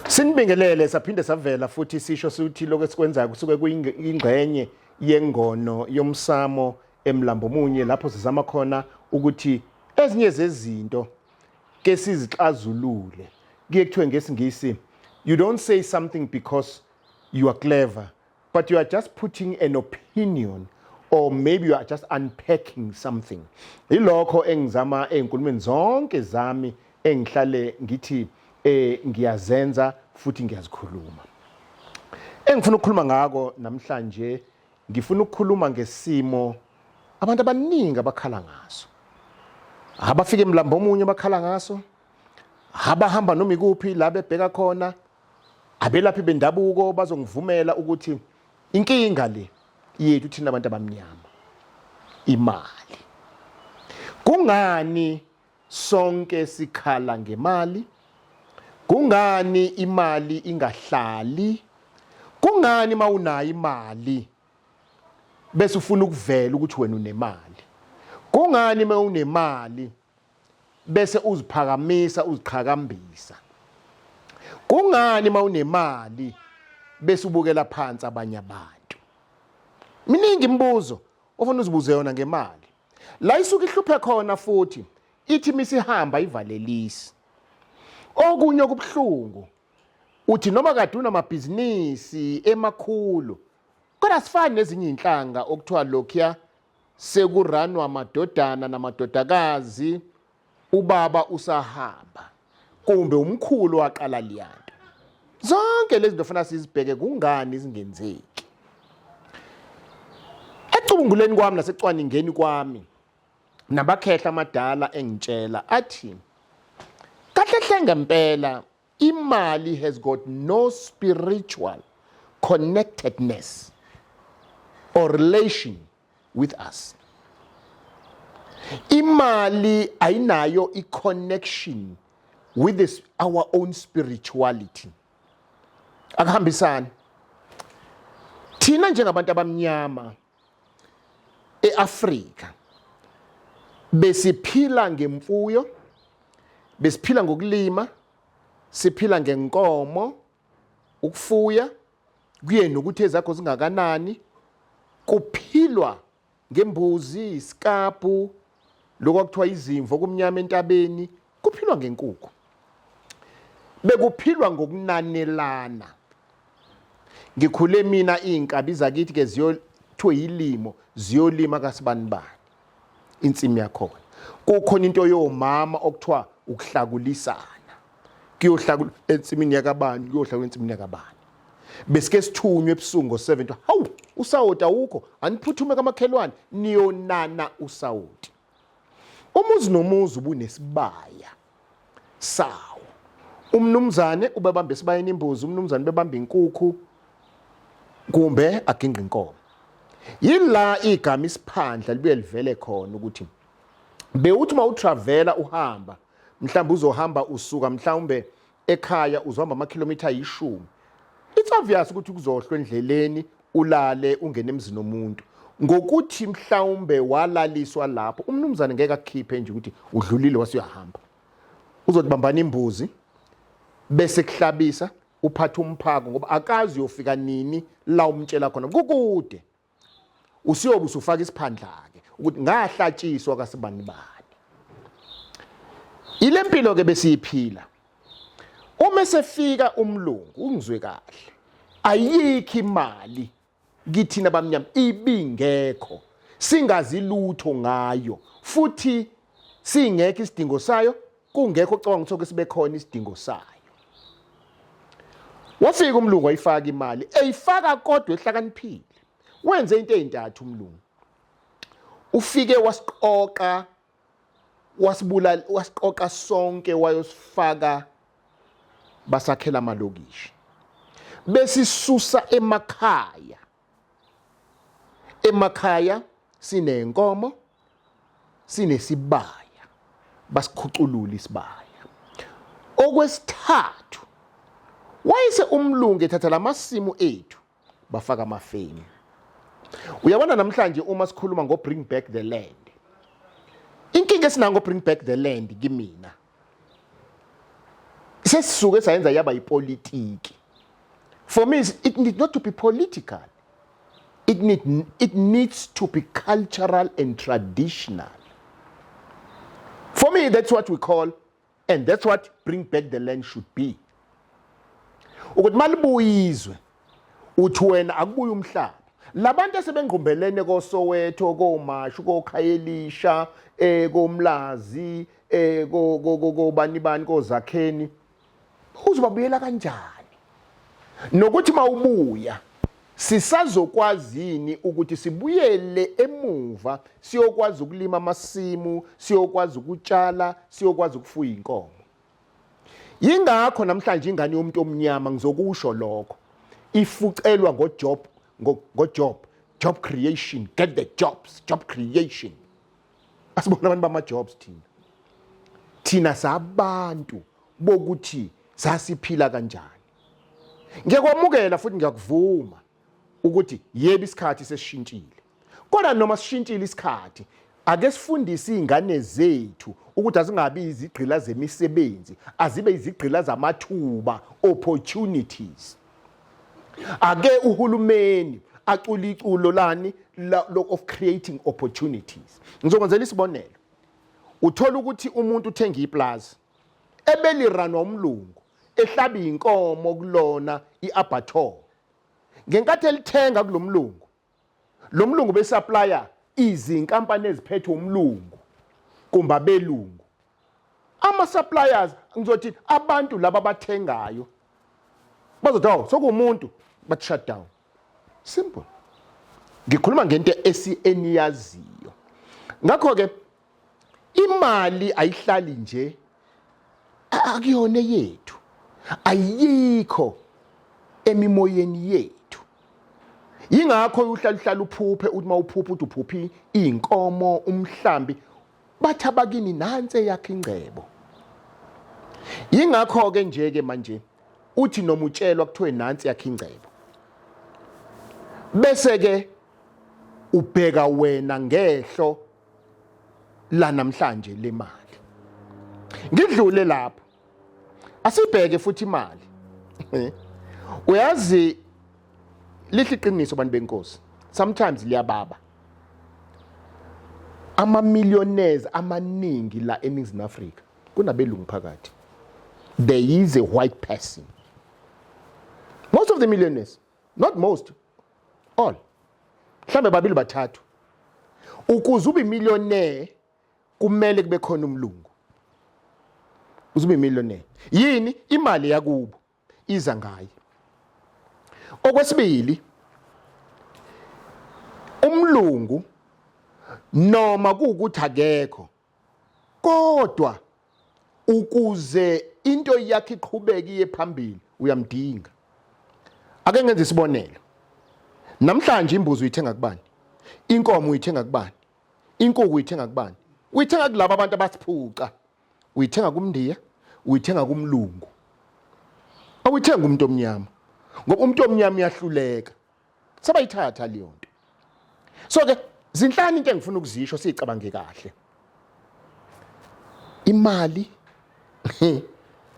Sinibingelele saphinde savela futhi sisho sithi lokho esikwenzayo kusuke kuyingxenye yengono yomsamo eMlambo Munye lapho sizama khona ukuthi ezinye zezinto ke sizixazulule. Kuye kuthiwe ngesingisi, you don't say something because you are clever, but you are just putting an opinion, or maybe you are just unpacking something. Ilokho engizama enkulumeni zonke zami engihlale ngithi ngiyazenza futhi ngiyazikhuluma. Engifuna ukukhuluma ngako namhlanje, ngifuna ukukhuluma ngesimo abantu abaningi abakhala ngaso. Abafika eMlambo Munye bakhala ngaso, abahamba noma ikuphi la bebheka khona, abelaphi bendabuko bazongivumela ukuthi inkinga le yethu thina abantu abamnyama imali. Kungani sonke sikhala ngemali? Kungani imali ingahlali? Kungani mawunayo imali bese ufuna ukuvela ukuthi wena unemali? Kungani mawunemali bese uziphakamisa uziqhakambisa? Kungani mawunemali bese ubukela phansi abanye abantu? Miningi imibuzo ofuna uzibuze yona ngemali. La isuke ihluphe khona futhi ithi misihamba ivalelisi. Okunye okubuhlungu uthi noma kade unamabhizinisi emakhulu kodwa sifani nezinye inhlanga okuthiwa lokhuya sekuranwa amadodana namadodakazi, ubaba usahamba kumbe umkhulu waqala liyanda. Zonke lezi zinto ofuna sizibheke kungani zingenzeki. Ecubunguleni kwami nasecwaningeni kwami nabakhehla amadala engitshela athi kahle ngempela imali has got no spiritual connectedness or relation with us. Imali ayinayo i-connection with our own spirituality. Akuhambisani. Thina njengabantu abamnyama eAfrika besiphila ngemfuyo, besiphila ngokulima, siphila ngenkomo, ukufuya, kuye nokuthi ezakho zingakanani, kuphilwa ngembuzi, iskapu, lokho kuthiwa izimvo kumnyama entabeni, kuphilwa ngenkukhu. Bekuphilwa ngokunanelana. Ngikhule mina inkabi zakithi ke ziyothiwa yilimo, ziyolima kasibanibani insimi yakhona. Kukhona into yomama okuthiwa ukuhlakulisana. Kuyohlakula ensimini yakabani, kuyohlakula ensimini yakabani. Besike sithunywe ebusuku ngo7, hawu usawoti awukho, aniphuthume kamakhelwane niyonana usawoti. Umuzi nomuzi ubunesibaya sawo. Umnumzane ubebamba esibayeni imbuzi, umnumzane bebamba inkukhu kumbe aginqa inkomo. Yila igama isiphandla libuye livele khona ukuthi bewuthi mawutravela uhamba, mhlawumbe uzohamba usuka mhlawumbe ekhaya uzohamba amakhilomitha 10. It's obvious ukuthi kuzohlwa endleleni ulale ungene emzini omuntu. Ngokuthi mhlawumbe walaliswa lapho, umnumzane ngeke akukhiphe nje ukuthi udlulile wasuyahamba. Uzotibambana imbuzi bese kuhlabisa uphatha umphako ngoba akazi uyofika nini la umtshela khona kukude. Usiyobe usufaka isiphandla ke ukuthi ngahlatshiswa kasibanibani. Ile mpilo ke besiyiphila. Uma sefika umlungu ungizwe kahle. Ayikho imali kithina abamnyama ibingekho. Singazi lutho ngayo futhi singekho isidingo sayo, kungekho ocabanga ukuthi sibe khona isidingo sayo. Wafika umlungu wayifaka imali, eyifaka kodwa ehlakaniphile. Wenze into ezintathu umlungu. Ufike wasiqoqa, wasiqoqa sonke wayosifaka basakhela amalokishi. besisusa emakhaya sinenkomo sinesibaya basikhuculula isibaya. Okwesithathu wayese umlungu ethatha lamasimu ethu bafaka amafeni. Uyabona namhlanje uma sikhuluma ngo bring back the land, inkinga esinango bring back the land kimina sesisuke sayenza yaba yipolitiki. For me it needs not to be political, it needs to be cultural and traditional. For me that's what we call, and that's what bring back the land should be. Ukuthi malibuyizwe uthi wena akubuye umhlaba. Labantu esebengqumbelene koSoweto, koMashu, koKhayelisha, koMlazi, bani koZakheni, uzobabuyela kanjani? Nokuthi mawubuya sisazokwazini ukuthi sibuyele emuva siyokwazi ukulima amasimu, siyokwazi ukutshala, siyokwazi ukufuya inkomo. Yingakho namhlanje ingane yomuntu omnyama ngizokusho lokho ifucelwa job creation, get the jobs, job creation. Asibona abantu bama-jobs thina sabantu bokuthi sasiphila kanjani. Ngiyakwamukela futhi ngiyakuvuma ukuthi yebo isikhathi sesishintshile, kodwa noma sishintshile isikhathi ake sifundise izingane zethu ukuthi azingabi izigqila zemisebenzi, azibe izigqila zamathuba, opportunities. Ake uhulumeni acula iculo lani of creating opportunities. Ngizokwenzela isibonelo. Uthola ukuthi umuntu uthenga iplaza ebeliranwa umlungu ehlaba inkomo kulona iabattoir. Ngenkathi elithenga kulomlungu, lo mlungu besupplier izinkampani eziphethwe umlungu kumba belungu. Ama suppliers ngizothi abantu laba bathengayo bazothi sokumuntu but shut down. Simple. Ngikhuluma ngento eniyaziyo. Ngakho ke imali ayihlali nje akuyona yethu, ayikho emimoyeni yethu. Yingakho uhlala uphuphe uthi mawuphupha uthi uphuphi inkomo, umhlambi, bathi abakini nansi yakhe ingcebo. Yingakho ke nje ke manje uthi noma utshelwa kuthiwe nansi yakhe ingcebo, bese ke ubheka wena ngehlo la namhlanje le mali. Ngidlule lapho asibheke futhi imali. Uyazi lihle iqiniso bantu benkosi, sometimes liyababa. Ama-millionaires amaningi la eNingizimu Afrika kunabelungu phakathi. There is a white person. Most of the millionaires, not most, all, mhlambe babili bathathu. Ukuze ube millionaire kumele kube khona umlungu. Uzube millionaire. Yini imali yakubo iza ngayo. Okwesibili, umlungu noma kuukuthi akekho, kodwa ukuze into yakhe iqhubeke iye phambili uyamdinga. Ake ngenze isibonelo. Namhlanje imbuzi uyithenga kubani? Inkomo uyithenga kubani? Inkukhu uyithenga kubani? Uyithenga kulabo abantu abasiphuca. Uyithenga kumndiya, uyithenga kumlungu. Awuyithenga umuntu omnyama. Ngoba umuntu omnyama uyahluleka. Sabayithatha leyo nto. So ke zinhlanu into engifuna ukuzisho sizicabange kahle. Imali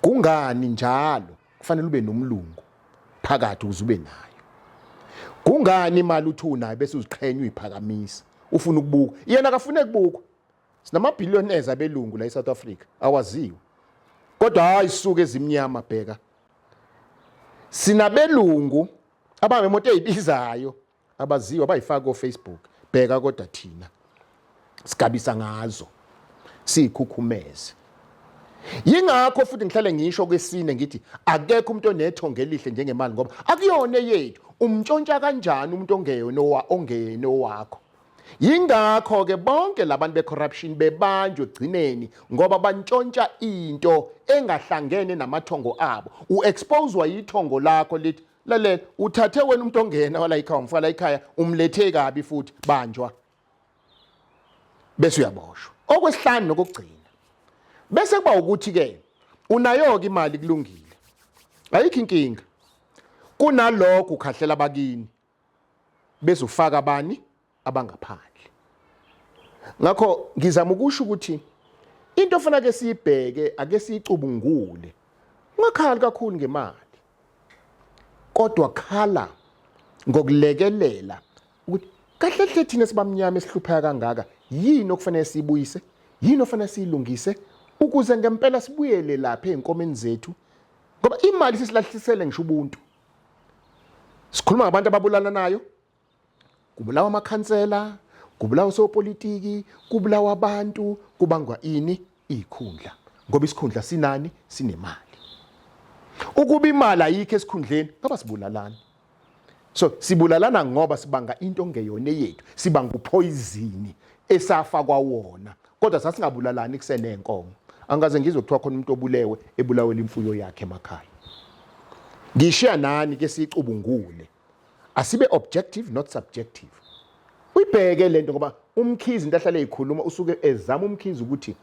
kungani njalo kufanele ube nomlungu phakathi uzube nayo. Kungani imali uthi unayo bese uziqhenya uyiphakamisa ufuna ukubuka? Yena akafune ukubukwa. Sinama billionaires abelungu la eSouth Africa awaziwe. Kodwa hayi isuke ezimnyama bheka. Sinabelungu abanemoto ezibizayo abaziwa bayifaka ku Facebook. Bheka kodwa thina sigabisa ngazo sikhukhumeze. Yingakho futhi ngihlale ngisho kwesine ngithi akekho umuntu onethonge elihle njengemali ngoba akuyona yethu. Umntshontsha kanjani umuntu ongeyena wakho? Yingakho ke bonke labantu becorruption bebanjwe egcineni ngoba bantshontsha into engahlangene namathongo abo. Uexposewa yithongo lakho lithi lalela uthathe wena umuntu ongena wala ekhaya umfaka la ekhaya umlethe kabi futhi banjwa bese uyaboshwa. Okwesihlanu nokugcina bese kuba ukuthi ke unayo ke imali kulungile ayikho inkinga kunalokho ukhahlela bakini bese ufaka abani abangaphandle. Ngakho ngizama ukusho ukuthi into ofuna ke siyibheke ake siyicubungule ungakhali kakhulu ngemali kodwa khala ngokulekelela ukuthi kahle hle thina sibamnyama esihlupheka kangaka yini okufanele siyibuyise yini ofanele siyilungise ukuze ngempela sibuyele lapha einkomeni zethu ngoba imali sisilahlisele ngisho ubuntu. Sikhuluma ngabantu ababulala nayo kubulawa amakhansela kubulawa osopolitiki kubulawa abantu kubangwa ini ikhundla ngoba isikhundla sinani sinemali. Ukuba imali ayikho esikhundleni ngoba sibulalana. So sibulalana ngoba sibanga into ngeyona yethu sibanga upoison esafa kwawona kodwa sasingabulalani kusenenkomo. Angaze ngizwe kuthiwa khona umuntu obulewe ebulawela imfuyo yakhe emakhaya. Ngishiya nani ke sicubungule asibe objective not subjective. Uyibheke lento ngoba umkhizi into ahlale ezikhuluma usuke ezama umkhizi ukuthi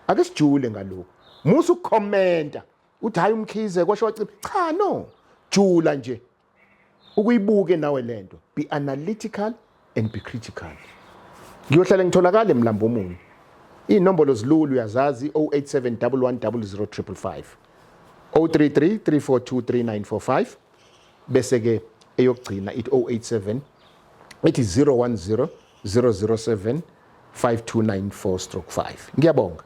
ake sijule ngalokho. Musu ukukhomenta uthi hayi umkhize kwasho wacipha cha no jula nje ukuyibuke nawe lento be analytical and be critical. Ngiyohlala ngitholakala eMlambo Muni. Inombolo zilulu uyazazi 0871100555 033 342 3945 bese ke eyogcina it 087 ethi 010 007 5294/5. Ngiyabonga.